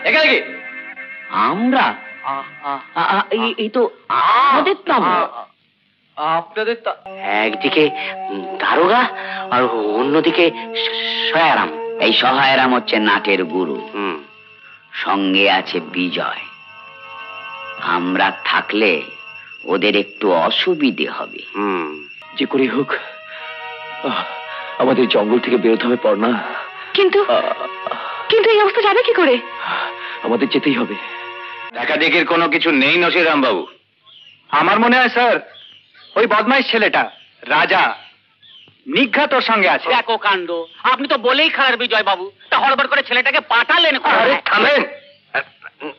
এখানে কি আমরা এই তো আমাদের আপনাদের একদিকে দারোগা আর অন্যদিকে সহায়রাম। এই সহায়রাম হচ্ছে নাটের গুরু, সঙ্গে আছে বিজয়। আমরা থাকলে ওদের একটু অসুবিধে হবে। যে করে হোক আমাদের জঙ্গল থেকে বেরোতে হবে পড়না। কিন্তু কিন্তু এই অবস্থা যাবে কি করে? আমাদের যেতেই হবে। দেখা দেখির কোনো কিছু নেই নসিরাম বাবু। আমার মনে হয় স্যার ওই বদমাইশ ছেলেটা রাজা নিঘাত ওর সঙ্গে আছে। দেখো কাণ্ড, আপনি তো বলেই খারাপ বিজয় বাবু, তা হড়বড় করে ছেলেটাকে পাঠালেন। থামেন,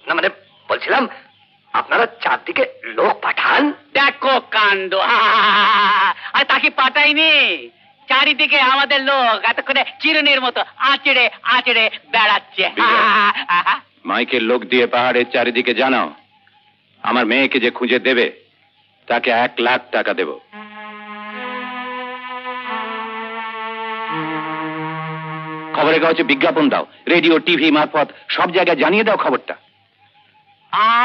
না মানে বলছিলাম আপনারা চারদিকে লোক পাঠান। দেখো কাণ্ড, আর তাকে পাঠাইনি, চারিদিকে আমাদের লোক এতক্ষণে চিরুনির মতো আঁচড়ে আঁচড়ে বেড়াচ্ছে। মাইকের লোক দিয়ে পাহাড়ের চারিদিকে জানাও আমার মেয়েকে যে খুঁজে দেবে তাকে 1 লাখ টাকা দেব। খবরের কাগজে বিজ্ঞাপন দাও, রেডিও টিভি মারফত সব জায়গায় জানিয়ে দাও খবরটা।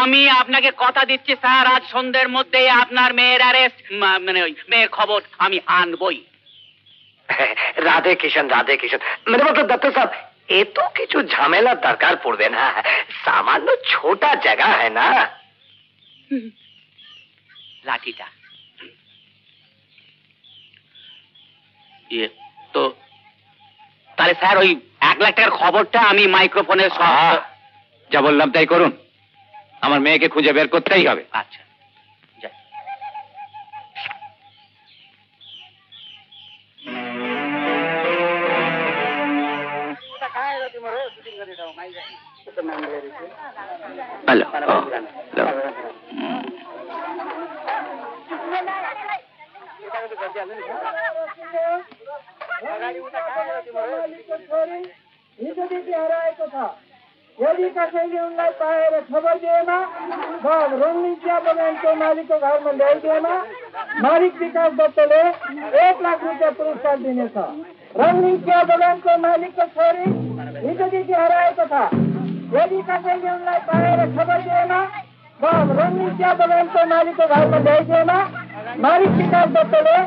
আমি আপনাকে কথা দিচ্ছি স্যার, আজ সন্ধ্যের মধ্যে আপনার মেয়ের অ্যারেস্ট, মানে ওই মেয়ের খবর আমি আনবই। রাধে কিষণ রাধে কিষণ, মেরে মতো দত্ত সাহেব এ তো কিছু ঝামেলার দরকার পড়বে না, সামান্য ছোটা জায়গা হ্যাঁ না। লাঠিটা তো তাহলে স্যার ওই 1 লাখ টাকার খবরটা আমি মাইক্রোফোনে যা বললাম তাই করুন, আমার মেয়েকে খুঁজে বের করতেই হবে। আচ্ছা হ্যালো, खबर देना, रणनीतिया बगान के मालिक को घर में ले देना। मालिक विकास दत्त ने 1 लाख रुपया पुरस्कार देने था। रणनीतिया बगान के मालिक को छोड़ी निजी की हराएको था। यदि कसैले उनलाई पाएर खबर दिएन, रणनीतिया बगान के मालिक को घर में ले देना। मालिक विकास दत्तले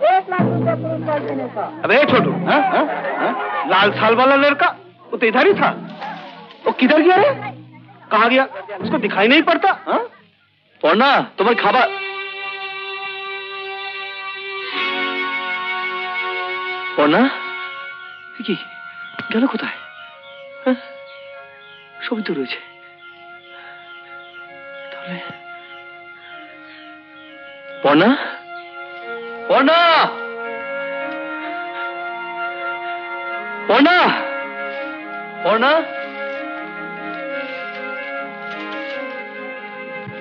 1 लाख रुपया पुरस्कार देने था। अबे छोटू, लाल साल वाला लड़का वो तो इधर ही था, वो किधर गया है? कहाँ गया? उसको दिखाई नहीं पड़ता। পড়না তোমার খাবার। পড়না কি গেল কোথায়? সবই তো রয়েছে, তাহলে পড়না পড়না পড়না পড়না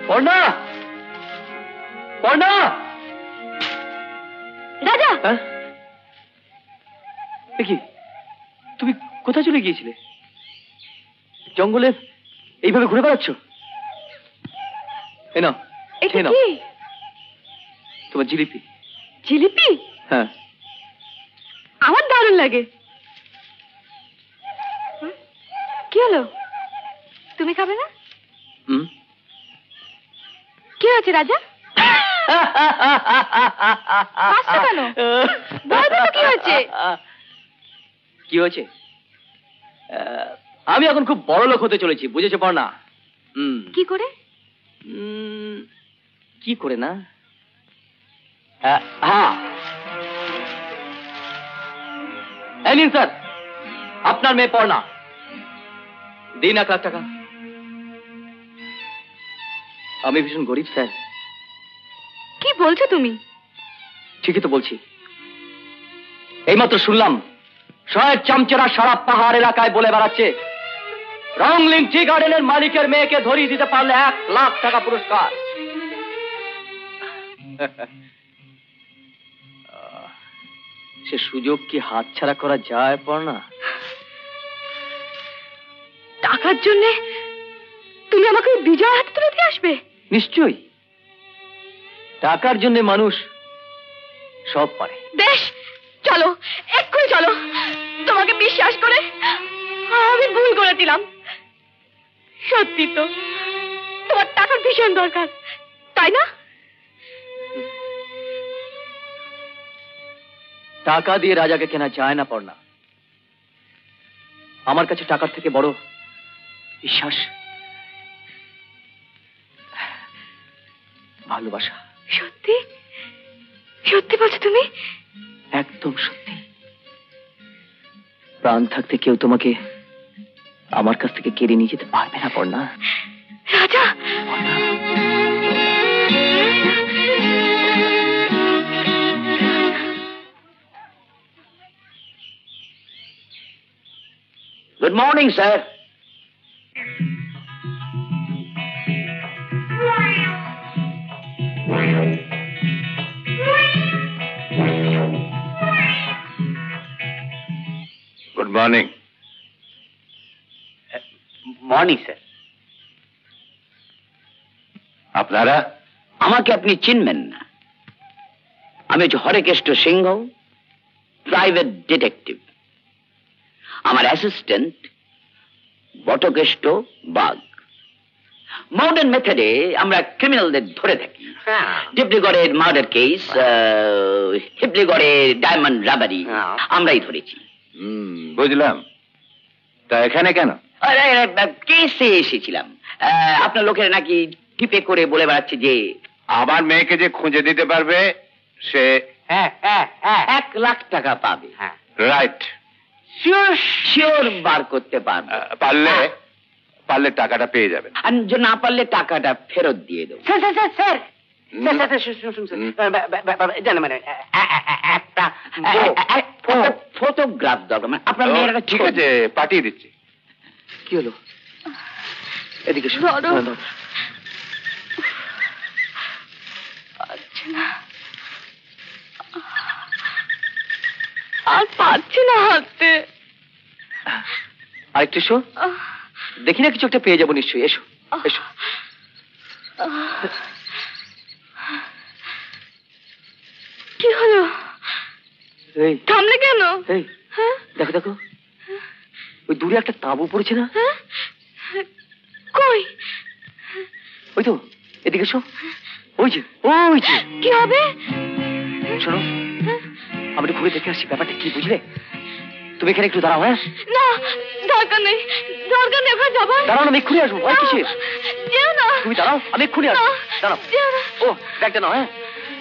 পড়না পড়না রাজা, দেখি তুমি কোথায় চলে গিয়েছিলে? জঙ্গলে এইভাবে ঘুরে বেড়াচ্ছ? এই নাও, খেয়ে নাও তোমার জিলিপি। জিলিপি? হ্যাঁ, আমার দারুণ লাগে। কি হলো, তুমি খাবে না? কি হয়েছে রাজা? কেন কি হয়েছে? কি হয়েছে? আমি এখন খুব বড় লোক হতে চলেছি, বুঝেছো পড়না? কি করে? কি করে না? হ্যাঁ, এই নিন স্যার, আপনার মেয়ে পড়না, দিন 1 লাখ টাকা। আমি ভীষণ গরিব স্যার। কি বলছো তুমি? ঠিকই তো বলছি। এইমাত্র শুনলাম শয়ের চামচেরা সারা পাহাড় এলাকায় বলে বেড়াচ্ছে রংলিং টি গার্ডেনের মালিকের মেয়েকে ধরিয়ে দিতে পারলে 1 লাখ টাকা পুরস্কার। সে সুযোগ কি হাতছাড়া করা যায় পড়না? টাকার জন্য তুমি আমাকে বিজয় হাতে তুলে দিয়ে আসবে? নিশ্চয়ই, টাকার জন্য মানুষ সব পারে। বেশ, চলো, এক্ষুনি চলো। তোমাকে বিশ্বাস করে আমি বলেছিলাম? সত্যি তো তোমার টাকার ভীষণ দরকার, তাই না? টাকা দিয়ে রাজাকে কেনা যায় না পড়না। আমার কাছে টাকার থেকে বড় বিশ্বাস, ভালোবাসা। সত্যি সত্যি বলছো তুমি? একদম সত্যি। প্রাণ থাকতে কেউ তোমাকে আমার কাছ থেকে কেড়ে নিয়ে যেতে পারবে না পড়না। রাজা, good morning sir. Good morning. Morning sir. আপনারা? আমাকে আপনি চিনবেন না, আমি হচ্ছে হরেকেষ্ট সিংহ, প্রাইভেট ডিটেকটিভ। আমার অ্যাসিস্ট্যান্ট বটকেষ্ট বাগ। মডার্ন মেথডে আমরা ক্রিমিনালদের ধরে থাকি। ডিব্রুগড়ের মার্ডার কেস, হিবলিগড়ের ডায়মন্ড রাবারি আমরাই ধরেছি। বুঝলাম। তা এখানে কেন? কেসে এসেছিলাম। আপনার লোকেরা নাকি টিপে করে বলে বেড়াচ্ছে যে আমার মেয়েকে যে খুঁজে দিতে পারবে সে 1 লাখ টাকা পাবে। রাইট। শিওর বার করতে পারবে। পারলে টাকাটা পেয়ে যাবেন। আর যে না পারলে টাকাটা ফেরত দিয়ে দেবো। স্যার একটা ফটোগ্রাফ দরকার। মানে আপনার মেয়েরা ঠিক আছে, পাঠিয়ে দিচ্ছি। কি হলো? এদিকে এসো। পারছি না, আর পারছি না হাঁটতে। আরেকটু এসো, দেখি না কিছু একটা পেয়ে যাবো নিশ্চয়ই। এসো এসো। কি হলো? এই থামলে কেন? এই দেখো দেখো, ওই দূরে একটা তাঁবু পড়েছে না? কই? ওই তো, এদিকে এসো। ওই যে কি হবে? শোনো, আমি একটু ঘুরে দেখে আসছি ব্যাপারটা কি, বুঝলে? তুমি এখানে একটু দাঁড়াও। হ্যাঁ, না, দরকার নেই, দরকার নেই ওখানে যাবার। দাঁড়াও না, আমি এক্ষুনি আসবো। ভয় কিসের? যেও না। তুমি দাঁড়াও, আমি এক্ষুনি আসবো। দাঁড়াও। যেও না। ও ব্যাগটা নাও। হ্যাঁ,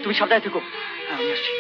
তুমি সাবধানে থেকো। হ্যাঁ, আমি আসছি।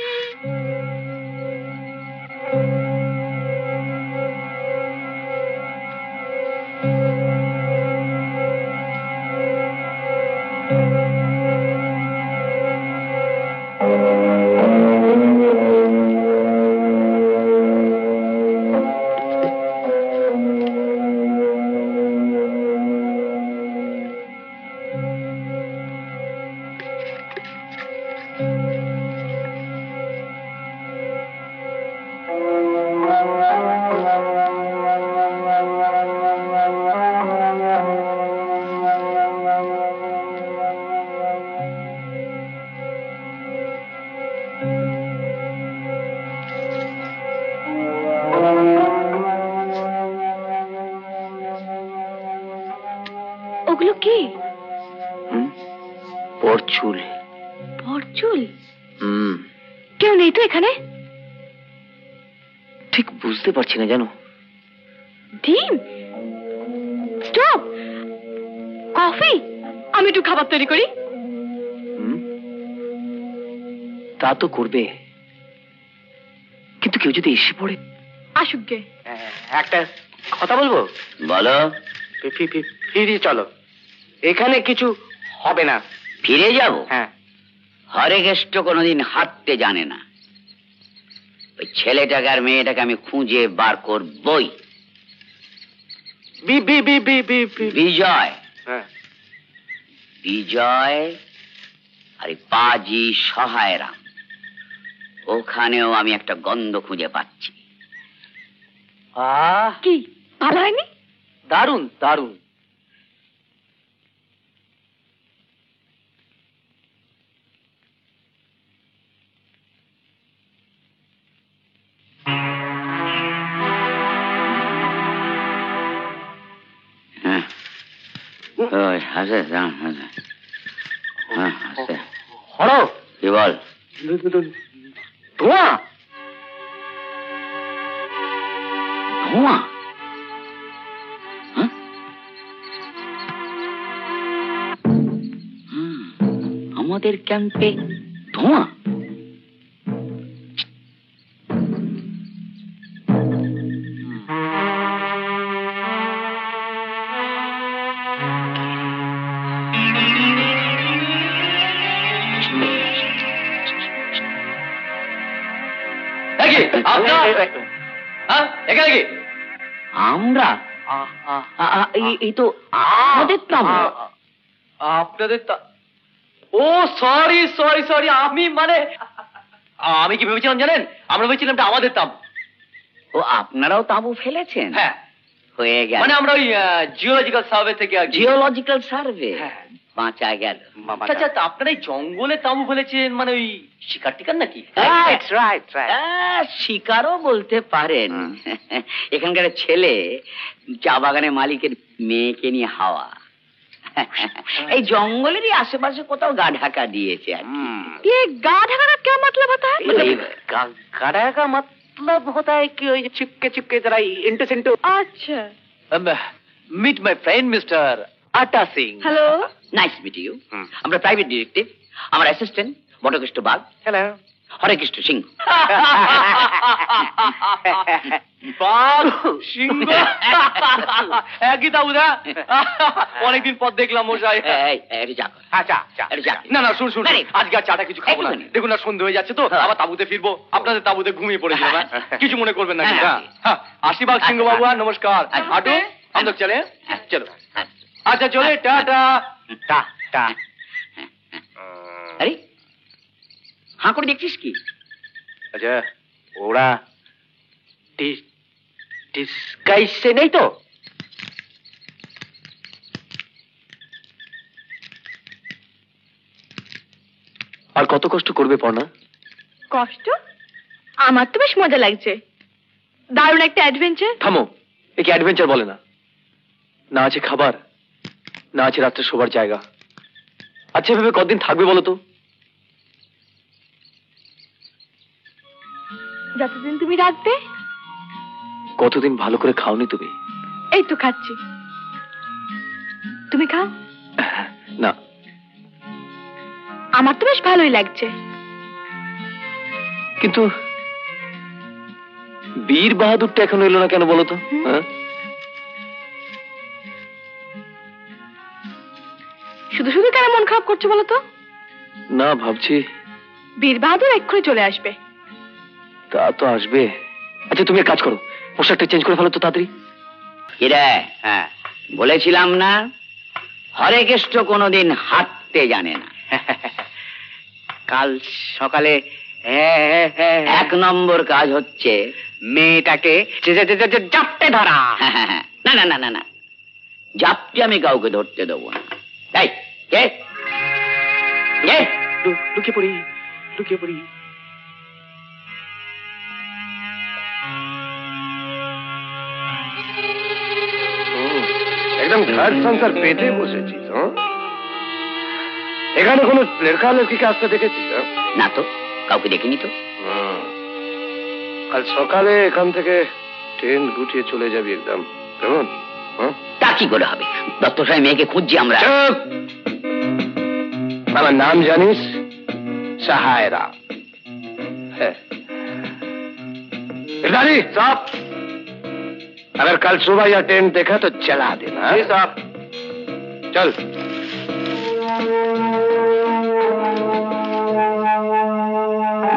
ওগুলো কি? পরচুল। পরচুল? কেউ নেই তো এখানে? ঠিক বুঝতে পারছি না জানো। ডিম, স্টপ, কফি। আমি একটু খাবার তৈরি করি। তা তো করবে, কিন্তু কেউ যদি এসে পড়ে। আসুক গে। একটা কথা বলবো? বলো। ফিরে চলো, এখানে কিছু হবে না। ফিরে যাব? হ্যাঁ। হরেকেষ্ট কোনোদিন হাঁটতে জানে না। ওই ছেলেটাকে আর মেয়েটাকে আমি খুঁজে বার করবই। বিজয়, বিজয় আর পাজি সহায়রাম, ওখানেও আমি একটা গন্ধ খুঁজে পাচ্ছি। কি ভালো হয়নি? দারুণ দারুণ। হরো কি বল? ধোঁয়া ধোঁয়া? আমাদের ক্যাম্পে ধোঁয়া? এখানে কি আমরা? এই তো আমাদের তাঁবু। আপনাদের ও সরি সরি সরি, আমি মানে আমি কি ভেবেছিলাম জানেন? আমরা ভেবেছিলাম এটা আমাদের তাঁবু। ও আপনারাও তাঁবু ফেলেছেন? হ্যাঁ, হয়ে গেল। মানে আমরা ওই জিওলজিক্যাল সার্ভে থেকে জিওলজিক্যাল সার্ভে? হ্যাঁ। বাঁচা গেল। আচ্ছা, আপনারা এই জঙ্গলে তাঁবু ফেলেছেন মানে ওই শিকার টিকার নাকি? শিকারও বলতে পারেন। এখানকার ছেলে চা বাগানের মালিকের মেয়েকে নিয়ে হাওয়া। এই জঙ্গলেরই আশেপাশে কোথাও গা ঢাকা দিয়েছে আর কি। ये गा ढका का क्या मतलब होता है? गाड़ा का मतलब होता है कि चिपके चिपके जरा इंटू सिंटू। अच्छा, meet my friend mister Atta Singh. Hello. Nice meet you. আমরা প্রাইভেট ডিটেকটিভ। আমার অ্যাসিস্ট্যান্ট বটকৃষ্ণ বাগ। हेलो। হরে কৃষ্ণ সিং। বাঘ সিংহ একই তাবুদা। অনেকদিন পর দেখলাম মশাই। না না, শুন আজকে আর চাটা কিছু খাবো না। দেখুন না, সন্ধ্যে হয়ে যাচ্ছে তো, আবার তাবুতে ফিরবো। আপনাদের তাবুতে ঘুমিয়ে পড়েছিলাম। কিছু মনে করবেন না। আশীর্বাদ সিংহ বাবু, নমস্কার। আটু हम लोग चले? चलो। अच्छा चले, टाटा। टा আরে হাঁ করে দেখছিস কি? अच्छा, ओड़ा डिस्गाइज से नहीं तो? আর কত কষ্ট করবে পড়না? কষ্ট? আমার তো বেশ মজা লাগছে। দারুণ একটা অ্যাডভেঞ্চার। থামো, একে অ্যাডভেঞ্চার বলে না। না আছে খাবার, না আছে রাত্রে শোবার জায়গা। আচ্ছা ভেবে কতদিন থাকবে বলো তো? যতদিন তুমি রাখবে। কতদিন ভালো করে খাওনি তুমি? এই তো খাচ্ছি, তুমি খাও। না, আমার তো বেশ ভালোই লাগছে। কিন্তু বীর বাহাদুরটা এখনো এলো না কেন বলো তো? শুধু শুধু কেন মন খারাপ করছো বলো তো? না, ভাবছি বীর বাহাদুর এক্ষুনি চলে আসবে। তা তো আসবে। আচ্ছা তুমি এক কাজ করো, পোশাকটা চেঞ্জ করে ফেলো তো তাড়াতাড়ি। কিরে, বলেছিলাম না হরে কৃষ্ণ কোনোদিন হাঁটতে জানে না। কাল সকালে এক নম্বর কাজ হচ্ছে মেয়েটাকে জাপটে ধরা। না না না না না, জাপটে আমি কাউকে ধরতে দেবো না। এই কে? লুকিয়ে পড়ি, লুকিয়ে পড়ি। একদম ঘর সংসার পেতে বসেছিস। এখানে কোনো লেখা লেখিকে আসতে দেখেছিস? না তো, কাউকে দেখিনি তো। কাল সকালে এখান থেকে ট্রেন গুটিয়ে চলে যাবি একদম, কেমন? তা কি করে হবে? দত্ত সাহেব মেয়েকে খুঁজছি আমরা। আমার নাম জানিস? सहायरा। साहब, अगर कल सुबह यह ट्रेन देखा तो चला देना। जी साहब। चल।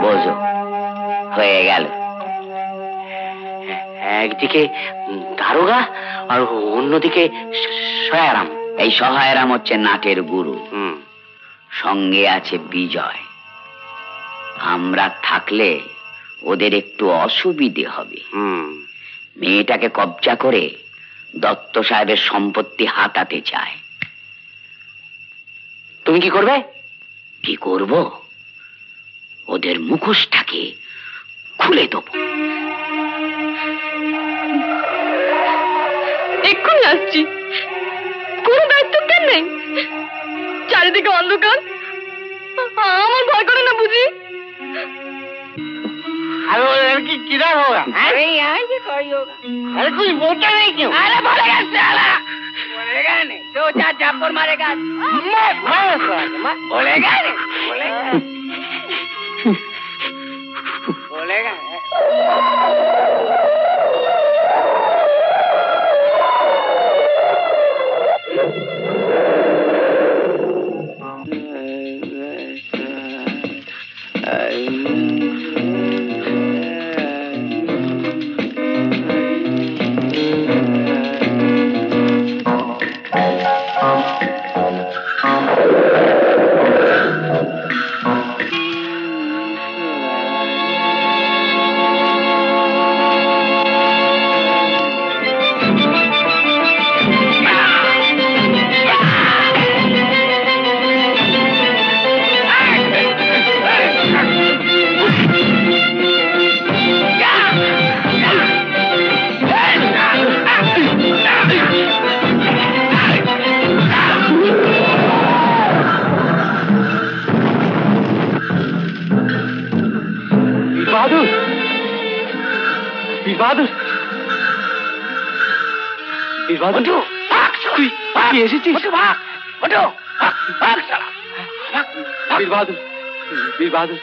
বোঝো হয়ে গেল। একদিকে দারোগা আর অন্যদিকে সহায়রাম। এই সহায়রাম হচ্ছে নাটের গুরু, সঙ্গে আছে বিজয়। আমরা থাকলে ওদের একটু অসুবিধে হবে। মেয়েটাকে কবজা করে দত্ত সাহেবের সম্পত্তি হাতাতে চায়। তুমি কি করবে? কি করব? ওদের মুখোশটাকে খুলে দেবো। এক্ষুনি আসছি। কোনো দায়িত্ব নেই, চারিদিকে অন্ধকার, আমার ভয় করে না বুঝি? अरे वो लड़की किधर होगा? अरे यहाँ से कोई होगा। अरे कोई बोलता नहीं क्यों? अरे बोलेगा साला, बोलेगा नहीं, 2-4 झापड़ मारेगा, बोलेगा नहीं, बोलेगा वीर बहादुर।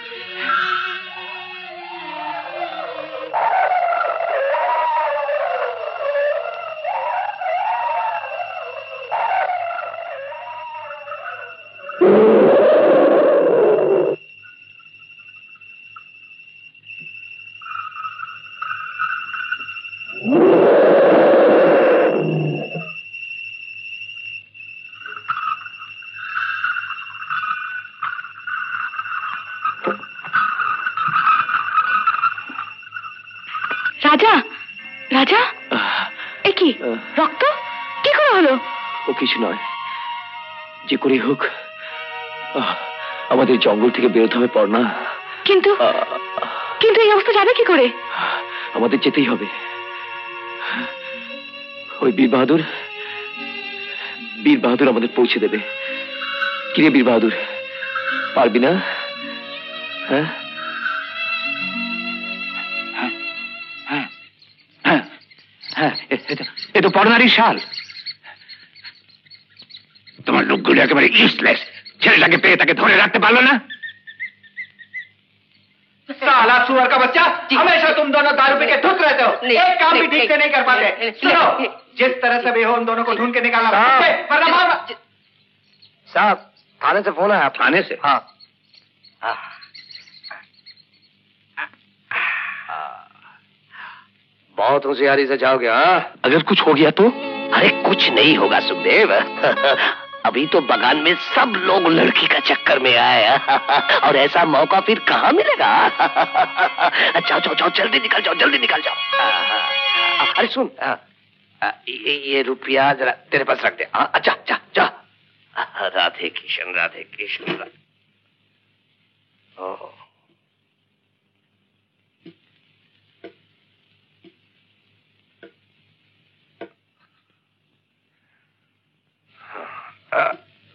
রাজা, রাজা, এ কি রক্ত? কি করে হলো? ও কিছু নয়, যে করে হোক আমাদের জঙ্গল থেকে বেরোতে হবে পড়না। কিন্তু কিন্তু এই অবস্থা যাবে কি করে? আমাদের যেতেই হবে। ওই বীর বাহাদুর আমাদের পৌঁছে দেবে। কিরে বীর বাহাদুর, পারবি না? হ্যাঁ এ তো পড়নারই শাল। তোমার লোকগুলো একেবারে ইউজলেস। ছেলেটাকে পেয়ে তাকে ধরে রাখতে পারলো না। साला सुअर का बच्चा, हमेशा तुम दोनों दारू पी के धुत रहते हो, एक काम भी ठीक से नहीं कर पाते। सुनो, जिस तरह से भी हो उन दोनों को ढूंढ के निकालना। साहब, थाने से फोन आया। थाने से? हाँ। बहुत होशियारी से जाओगे। हाँ, अगर कुछ हो गया तो? अरे कुछ नहीं होगा सुखदेव। अभी तो बगान में सब लोग लड़की का चक्कर में आए और ऐसा मौका फिर कहाँ मिलेगा। जाओ जाओ जाओ, जल्दी निकल जाओ, जल्दी निकल जाओ। अरे सुन, ये रुपया जरा तेरे पास रख दे। अच्छा जा जा। राधे किशन, राधे किशन।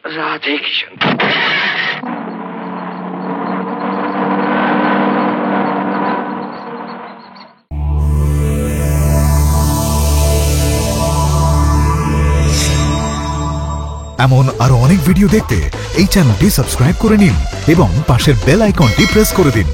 राधे किशन। এমন আরো অনেক ভিডিও দেখতে এই চ্যানেলটি সাবস্ক্রাইব করে নিন এবং পাশের বেল আইকনটি প্রেস করে দিন।